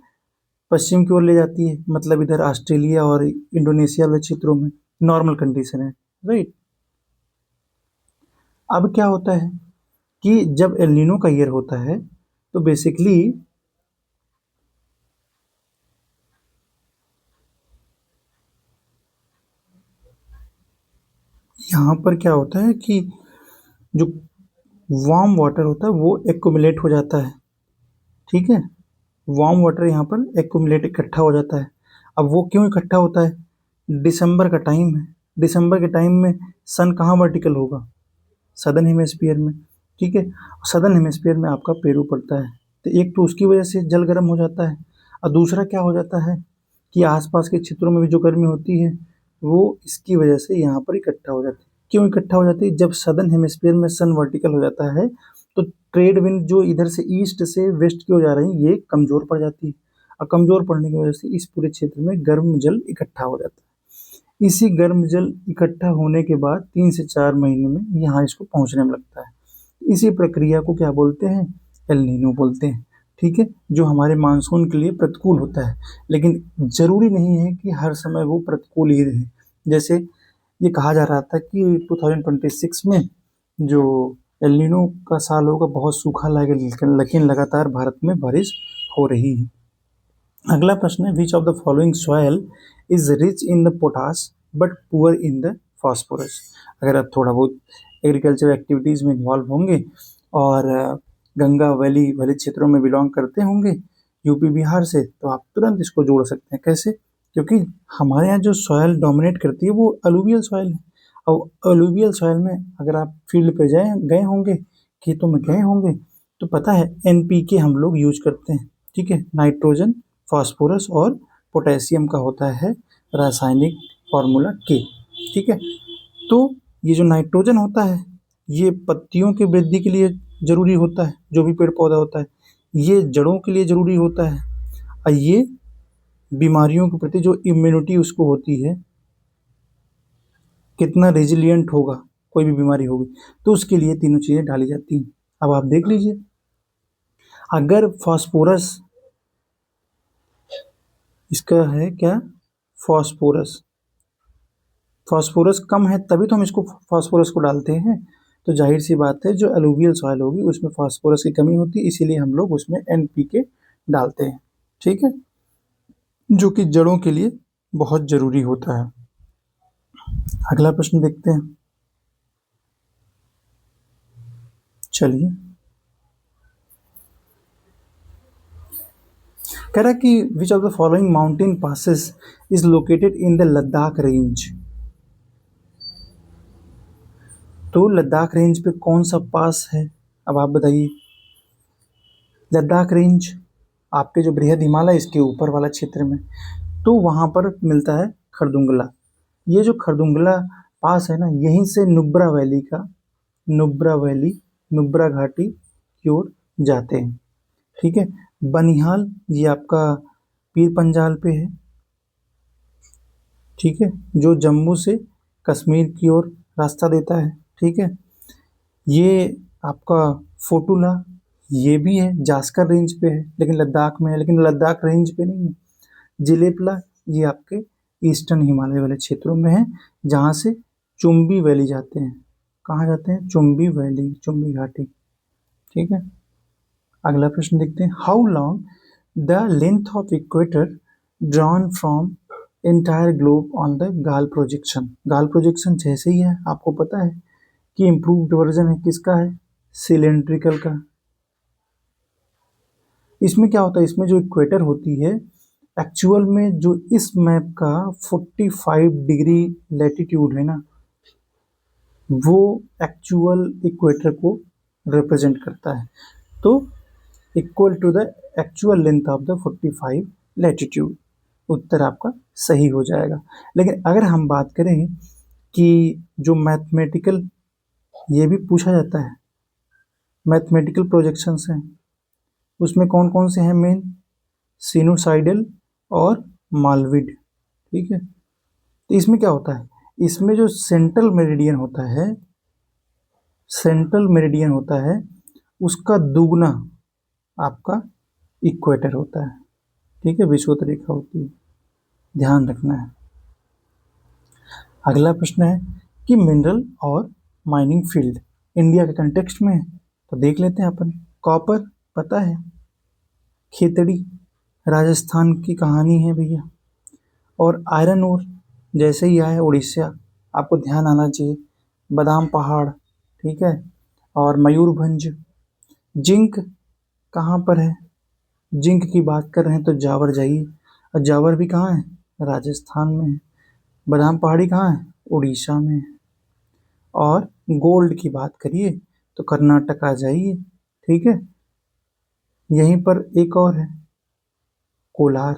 पश्चिम की ओर ले जाती है, मतलब इधर ऑस्ट्रेलिया और इंडोनेशिया वाले क्षेत्रों में नॉर्मल कंडीशन है, राइट। अब क्या होता है कि जब एल नीनो का ईयर होता है तो बेसिकली यहाँ पर क्या होता है कि जो वार्म वाटर होता है वो एक्यूमुलेट हो जाता है। ठीक है, वार्म वाटर यहाँ पर एक्यूमुलेट इकट्ठा हो जाता है। अब वो क्यों इकट्ठा होता है? दिसंबर का टाइम है, दिसंबर के टाइम में सन कहाँ वर्टिकल होगा? सदर्न हेमिस्फीयर में। ठीक है, सदर्न हेमिस्फीयर में आपका पेरू पड़ता है, तो एक तो उसकी वजह से जल गर्म हो जाता है, और दूसरा क्या हो जाता है कि आसपास के क्षेत्रों में भी जो गर्मी होती है वो इसकी वजह से यहाँ पर इकट्ठा हो जाती है। क्यों इकट्ठा हो जाती है? जब सदर्न हेमिस्फीयर में सन वर्टिकल हो जाता है तो ट्रेड विंड जो इधर से ईस्ट से वेस्ट की ओर जा रही है ये कमज़ोर पड़ जाती है, और कमज़ोर पड़ने की वजह से इस पूरे क्षेत्र में गर्म जल इकट्ठा हो जाता है। इसी गर्म जल इकट्ठा होने के बाद 3 से 4 महीने में यहाँ इसको पहुँचने में लगता है। इसी प्रक्रिया को क्या बोलते हैं? एल नीनो बोलते हैं। ठीक है, जो हमारे मानसून के लिए प्रतिकूल होता है, लेकिन ज़रूरी नहीं है कि हर समय वो प्रतिकूल ही रहे। जैसे ये कहा जा रहा था कि 2026 में जो एल नीनो का साल होगा बहुत सूखा लगेगा, लेकिन लगातार भारत में बारिश हो रही है। अगला प्रश्न है विच of the following soil is rich in the potash but poor in the phosphorus. अगर आप थोड़ा बहुत एग्रीकल्चर एक्टिविटीज़ में इन्वॉल्व होंगे और गंगा वैली वाले क्षेत्रों में बिलोंग करते होंगे यूपी बिहार से, तो आप तुरंत इसको जोड़ सकते हैं। कैसे? क्योंकि हमारे यहाँ जो सॉयल डोमिनेट करती है वो अलूवियल सॉयल है, और अलूवियल सॉयल में अगर आप फील्ड पे गए होंगे, खेतों में गए होंगे, तो पता है एनपीके हम लोग यूज करते हैं। ठीक है, नाइट्रोजन, फास्फोरस और पोटेशियम का होता है रासायनिक फार्मूला के। ठीक है, तो ये जो नाइट्रोजन होता है ये पत्तियों की वृद्धि के लिए ज़रूरी होता है, जो भी पेड़ पौधा होता है, ये जड़ों के लिए ज़रूरी होता है, और ये बीमारियों के प्रति जो इम्यूनिटी उसको होती है, कितना रेजिलियंट होगा कोई भी बीमारी होगी, तो उसके लिए तीनों चीज़ें डाली जाती हैं। अब आप देख लीजिए, अगर फास्फोरस, इसका है क्या, फास्फोरस, फास्फोरस कम है तभी तो हम इसको फास्फोरस को डालते हैं। तो जाहिर सी बात है जो एलुवियल सॉइल होगी उसमें फास्फोरस की कमी होती है, इसीलिए हम लोग उसमें एनपीके डालते हैं। ठीक है, जो कि जड़ों के लिए बहुत जरूरी होता है। अगला प्रश्न देखते हैं। चलिए, कह रहा है कि which of the following mountain passes is located in the Ladakh range. तो लद्दाख रेंज पे कौन सा पास है, अब आप बताइए। लद्दाख रेंज आपके जो बृहद हिमालय इसके ऊपर वाला क्षेत्र में, तो वहाँ पर मिलता है खरदुंगला। ये जो खरदुंगला पास है ना, यहीं से नुब्रा वैली का, नुब्रा वैली, नुब्रा घाटी की ओर जाते हैं। ठीक है, बनिहाल ये आपका पीर पंजाल पे है। ठीक है, जो जम्मू से कश्मीर की ओर रास्ता देता है। ठीक है, ये आपका फोटुला ये भी है, जास्कर रेंज पे है, लेकिन लद्दाख में है, लेकिन लद्दाख रेंज पे नहीं है। जिलेपला ये आपके ईस्टर्न हिमालय वाले क्षेत्रों में है, जहाँ से चुम्बी वैली जाते हैं। कहाँ जाते हैं, चुम्बी वैली, चुम्बी घाटी। ठीक है, अगला प्रश्न देखते हैं। How long the length of equator drawn from entire globe on the गाल प्रोजेक्शन। गाल प्रोजेक्शन जैसे ही है, आपको पता है कि इम्प्रूव्ड वर्जन है किसका है, सिलेंड्रिकल का। इसमें क्या होता है, इसमें जो इक्वेटर होती है, एक्चुअल में जो इस मैप का 45 डिग्री लैटिट्यूड है ना, वो एक्चुअल इक्वेटर को रिप्रेजेंट करता है। तो equal to the actual length of the 45 latitude, उत्तर आपका सही हो जाएगा। लेकिन अगर हम बात करें कि जो मैथमेटिकल, ये भी पूछा जाता है, मैथमेटिकल प्रोजेक्शंस हैं, उसमें कौन कौन से हैं मेन, सिनुसाइडल और मालविड। ठीक है, तो इसमें क्या होता है, इसमें जो सेंट्रल मेरिडियन होता है, सेंट्रल मेरिडियन होता है, उसका दुगना आपका इक्वेटर होता है। ठीक है, विषुवत रेखा होती है, ध्यान रखना है। अगला प्रश्न है कि मिनरल और माइनिंग फील्ड इंडिया के कंटेक्स्ट में है, तो देख लेते हैं अपन। कॉपर पता है, खेतड़ी राजस्थान की कहानी है भैया, और आयरन ओर जैसे ही आए उड़ीसा, आपको ध्यान आना चाहिए, बादाम पहाड़। ठीक है, और मयूरभंज। जिंक कहाँ पर है, जिंक की बात कर रहे हैं तो जावर जाइए, और जावर भी कहाँ है, राजस्थान में है। बादाम पहाड़ी कहाँ है, उड़ीसा में है। और गोल्ड की बात करिए तो कर्नाटक आ जाइए। ठीक है, यहीं पर एक और है, कोलार।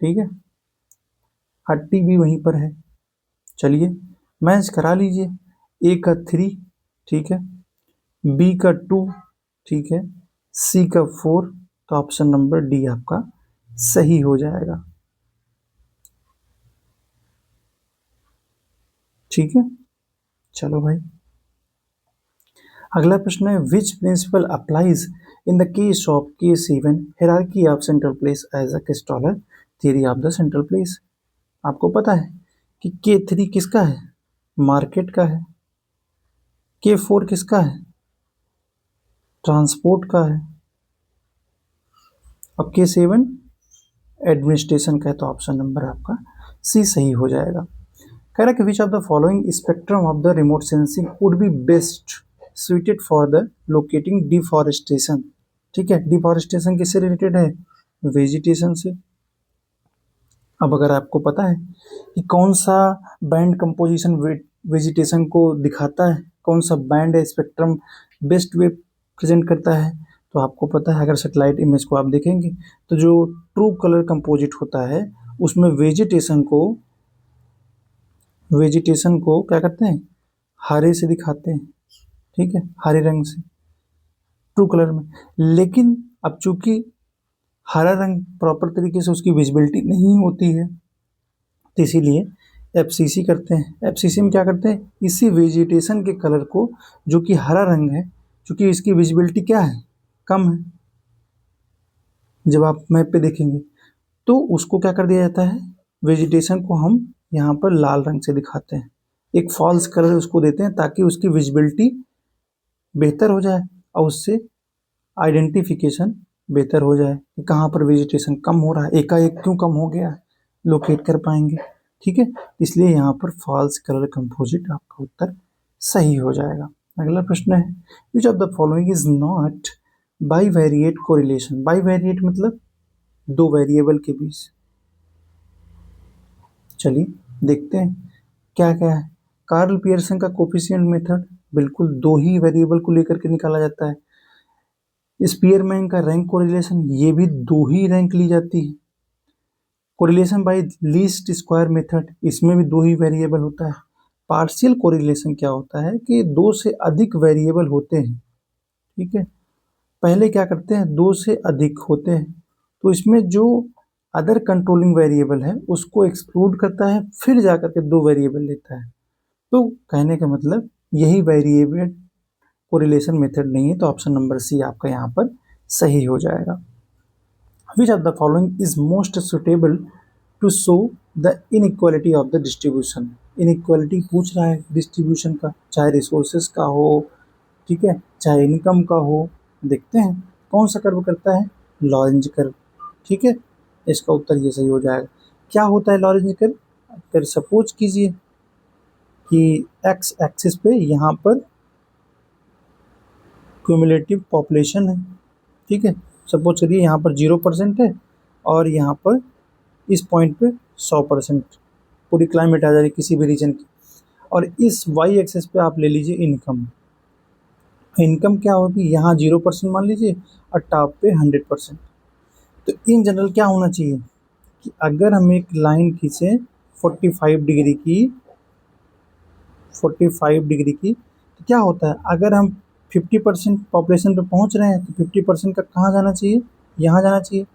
ठीक है, हट्टी भी वहीं पर है। चलिए, मैच करा लीजिए। ए का 3, ठीक है, बी का 2, ठीक है, सी का 4, तो ऑप्शन नंबर डी आपका सही हो जाएगा। ठीक है, चलो भाई, अगला प्रश्न है। Which principle applies in the case of K7 hierarchy of central place as a Christaller theory of the central place. आपको पता है कि K3 किसका है, मार्केट का है। K4 किसका है, ट्रांसपोर्ट का है। और K7 एडमिनिस्ट्रेशन का है, तो ऑप्शन नंबर आपका सी सही हो जाएगा। कह रहा है कि which of the following spectrum of the remote sensing would be best suited for the locating deforestation. ठीक है, डिफॉरेस्टेशन किससे रिलेटेड है, वेजिटेशन से। अब अगर आपको पता है कि कौन सा बैंड कंपोजिशन वेजिटेशन को दिखाता है, कौन सा बैंड है स्पेक्ट्रम बेस्ट वे प्रेजेंट करता है, तो आपको पता है, अगर सेटेलाइट इमेज को आप देखेंगे तो जो ट्रू कलर कंपोजिट होता है उसमें वेजिटेशन को क्या करते हैं, हरे से दिखाते हैं। ठीक है, हरे रंग से, ट्रू कलर में। लेकिन अब चूंकि हरा रंग प्रॉपर तरीके से उसकी विजिबिलिटी नहीं होती है, तो इसीलिए एफसीसी करते हैं। एफसीसी में क्या करते हैं, इसी वेजिटेशन के कलर को, जो कि हरा रंग है, क्योंकि इसकी विजिबिलिटी क्या है, कम है। जब आप मैप पे देखेंगे तो उसको क्या कर दिया जाता है, वेजिटेशन को हम यहाँ पर लाल रंग से दिखाते हैं, एक फॉल्स कलर उसको देते हैं ताकि उसकी विजिबिलिटी बेहतर हो जाए और उससे आइडेंटिफिकेशन बेहतर हो जाए कि कहाँ पर वेजिटेशन कम हो रहा है, एकाएक क्यों कम हो गया है, लोकेट कर पाएंगे। ठीक है, इसलिए यहाँ पर फॉल्स कलर कंपोजिट आपका उत्तर सही हो जाएगा। अगला प्रश्न है, विच of the following is not bivariate correlation. Bivariate मतलब दो वेरिएबल के बीच। चलिए देखते हैं क्या क्या है। कार्ल पियर्सन का कोफिशिएंट मेथड बिल्कुल दो ही वेरिएबल को लेकर के निकाला जाता है। स्पीयरमैन का रैंक कोरिलेशन, ये भी दो ही रैंक ली जाती है। Correlation bye least square method, इसमें भी दो ही वेरिएबल होता है। पार्शियल कोरिलेशन क्या होता है कि दो से अधिक वेरिएबल होते हैं। ठीक है, पहले क्या करते हैं, दो से अधिक होते हैं तो इसमें जो अदर कंट्रोलिंग वेरिएबल है उसको एक्सक्लूड करता है, फिर जाकर के दो वेरिएबल लेता है। तो कहने का मतलब यही वेरिएबल कोरिलेशन मेथड नहीं है, तो ऑप्शन नंबर सी आपका यहाँ पर सही हो जाएगा। Which of the following is most suitable to show the inequality of the distribution. Inequality पूछ रहा है डिस्ट्रीब्यूशन का, चाहे रिसोर्सेज का हो, ठीक है, चाहे इनकम का हो। देखते हैं कौन सा कर्व करता है, लॉरेंज कर्व। ठीक है, इसका उत्तर ये सही हो जाएगा। क्या होता है लॉरेंज कर्व, अगर सपोज कीजिए कि एक्स एक्सिस पे यहाँ पर क्यूमुलेटिव पॉपुलेशन है। ठीक है, सपोज करिए यहाँ पर 0% है और यहाँ पर इस पॉइंट पे 100% पूरी क्लाइमेट आ जा रही है किसी भी रीजन की। और इस वाई एक्सिस पे आप ले लीजिए इनकम। इनकम क्या होगी, यहाँ 0% मान लीजिए और टॉप पे 100%। तो इन जनरल क्या होना चाहिए कि अगर हम एक लाइन खींचे 45 डिग्री की, 45 डिग्री की, तो क्या होता है, अगर हम 50% पॉपुलेशन पे पहुंच रहे हैं तो 50% का कहाँ जाना चाहिए, यहाँ जाना चाहिए,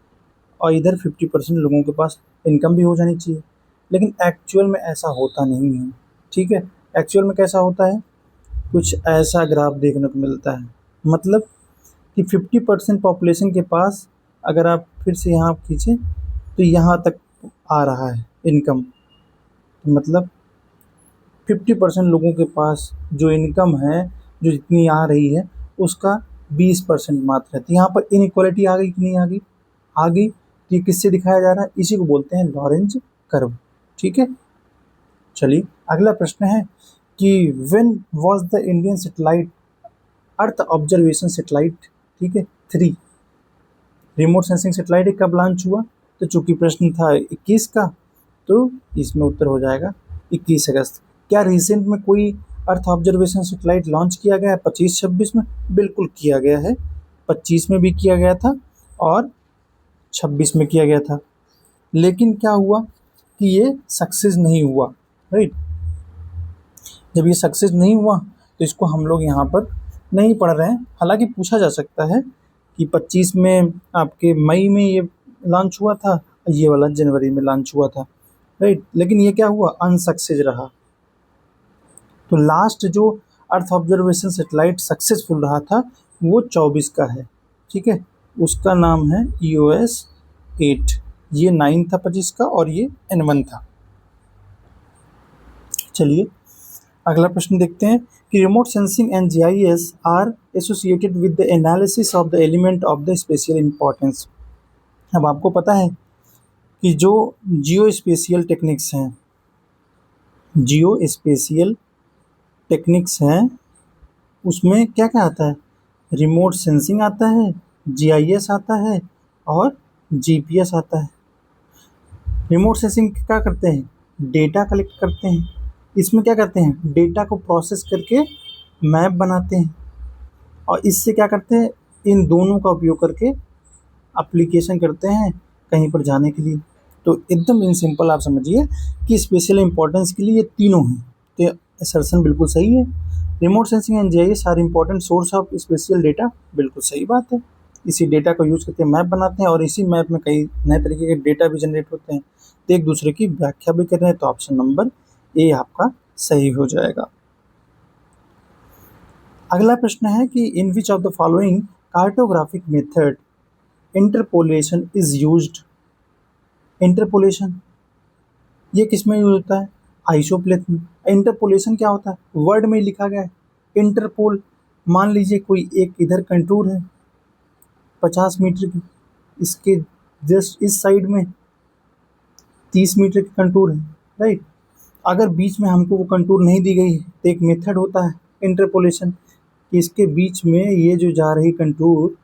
और इधर 50% लोगों के पास इनकम भी हो जानी चाहिए। लेकिन एक्चुअल में ऐसा होता नहीं है। ठीक है, एक्चुअल में कैसा होता है, कुछ ऐसा ग्राफ देखने को मिलता है, मतलब कि 50% पॉपुलेशन के पास अगर आप फिर से यहाँ खींचें तो यहाँ तक आ रहा है इनकम, मतलब 50% लोगों के पास जो इनकम है, जो जितनी आ रही है उसका 20% मात्र है। तो यहाँ पर इनइक्वालिटी आ गई कि नहीं आ गई, आ गई। ये किससे दिखाया जा रहा है, इसी को बोलते हैं लॉरेंज कर्व। ठीक है, चलिए अगला प्रश्न है कि when was the Indian satellite earth observation satellite, ठीक है, 3 रिमोट सेंसिंग सैटेलाइट कब लॉन्च हुआ। तो चूंकि प्रश्न था 21 का, तो इसमें उत्तर हो जाएगा 21 अगस्त। क्या रिसेंट में कोई अर्थ ऑब्जर्वेशन सैटेलाइट लॉन्च किया गया है 25-26 में? बिल्कुल किया गया है, 25 में भी किया गया था और 26 में किया गया था। लेकिन क्या हुआ कि ये सक्सेस नहीं हुआ, राइट। जब ये सक्सेस नहीं हुआ तो इसको हम लोग यहाँ पर नहीं पढ़ रहे हैं। हालांकि पूछा जा सकता है कि 25 में आपके मई में ये लॉन्च हुआ था, ये वाला जनवरी में लॉन्च हुआ था, राइट। लेकिन ये क्या हुआ, अनसक्सेस रहा। तो लास्ट जो अर्थ ऑब्जर्वेशन सैटेलाइट सक्सेसफुल रहा था वो 24 का है। ठीक है, उसका नाम है EOS-8। ये 9 था 25 का और ये N1 था। चलिए अगला प्रश्न देखते हैं कि remote sensing and GIS are associated with the analysis of the element of the spatial importance. अब आपको पता है कि जो जियो स्पेशियल टेक्निक्स हैं, जियो स्पेशियल टेक्निक्स हैं, उसमें क्या क्या आता है, रिमोट सेंसिंग आता है, GIS आता है और GPS आता है। रिमोट सेंसिंग क्या करते हैं, डेटा कलेक्ट करते हैं। इसमें क्या करते हैं, डेटा को प्रोसेस करके मैप बनाते हैं और इससे क्या करते हैं, इन दोनों का उपयोग करके एप्लीकेशन करते हैं कहीं पर जाने के लिए। तो एकदम इन सिंपल आप समझिए कि स्पेशल इंपॉर्टेंस के लिए ये तीनों हैं। तो असर्शन बिल्कुल सही है। Remote sensing and GIS are important source of spatial data, बिल्कुल सही बात है। इसी डेटा को यूज करके मैप बनाते हैं और इसी मैप में कई नए तरीके के डेटा भी जनरेट होते हैं, तो एक दूसरे की व्याख्या भी कर रहे हैं। तो ऑप्शन नंबर ए आपका सही हो जाएगा। अगला प्रश्न है कि in which of the following cartographic method interpolation is used. Interpolation ये किस में यूज होता है? आइसोप्लेथ में। इंटरपोलेशन क्या होता है? वर्ड में लिखा गया है इंटरपोल। मान लीजिए कोई एक इधर कंटूर है 50 मीटर की, इसके जस्ट इस साइड में 30 मीटर की कंटूर है, राइट। अगर बीच में हमको वो कंटूर नहीं दी गई है तो एक मेथड होता है इंटरपोलेशन कि इसके बीच में ये जो जा रही कंटूर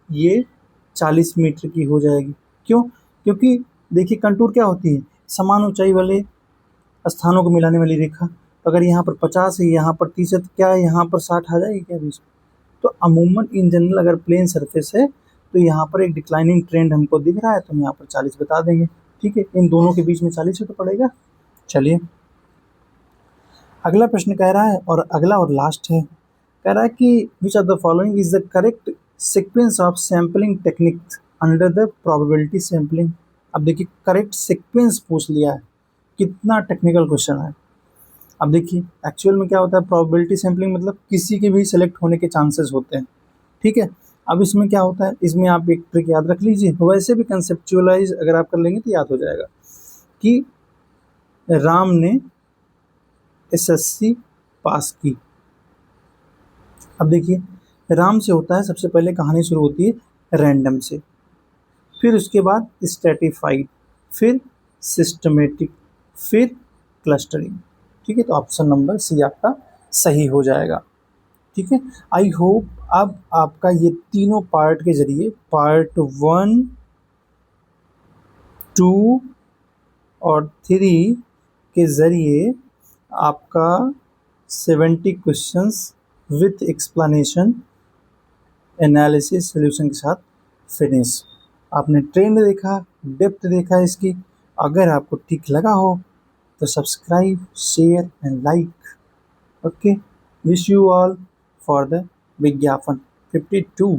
ये 40 मीटर की हो जाएगी। क्यों? क्योंकि देखिए कंटूर क्या होती है? समान ऊंचाई वाले स्थानों को मिलाने वाली रेखा। तो अगर यहाँ पर 50 है, यहाँ पर 30 है, तो क्या यहाँ पर 60 आ जाएगी क्या बीच में? तो अमूमन इन जनरल अगर प्लेन सरफेस है तो यहाँ पर एक डिक्लाइनिंग ट्रेंड हमको दिख रहा है तो हम यहाँ पर 40 बता देंगे। ठीक है, इन दोनों के बीच में 40 ही तो पड़ेगा। चलिए अगला प्रश्न कह रहा है, और अगला और लास्ट है, कह रहा है कि which of the following is the correct sequence of sampling technique under the probability sampling. अब देखिए करेक्ट सीक्वेंस पूछ लिया है, कितना टेक्निकल क्वेश्चन है। अब देखिए एक्चुअल में क्या होता है, प्रोबेबिलिटी सैम्पलिंग मतलब किसी के भी सेलेक्ट होने के चांसेस होते हैं। ठीक है, अब इसमें क्या होता है, इसमें आप एक ट्रिक याद रख लीजिए, वैसे भी कंसेप्चुअलाइज अगर आप कर लेंगे तो याद हो जाएगा कि राम ने एसएससी पास की। अब देखिए राम से होता है, सबसे पहले कहानी शुरू होती है रैंडम से, फिर उसके बाद स्ट्रेटिफाइड, फिर सिस्टमेटिक, फिर क्लस्टरिंग। ठीक है, तो ऑप्शन नंबर सी आपका सही हो जाएगा। ठीक है, आई होप अब आपका ये तीनों पार्ट के जरिए पार्ट 1, 2 और 3 के ज़रिए आपका 70 questions with explanation analysis solution के साथ फिनिश। आपने ट्रेंड देखा, डेप्थ देखा इसकी। अगर आपको ठीक लगा हो तो subscribe, share and like. Okay, wish you all for the विज्ञापन 52।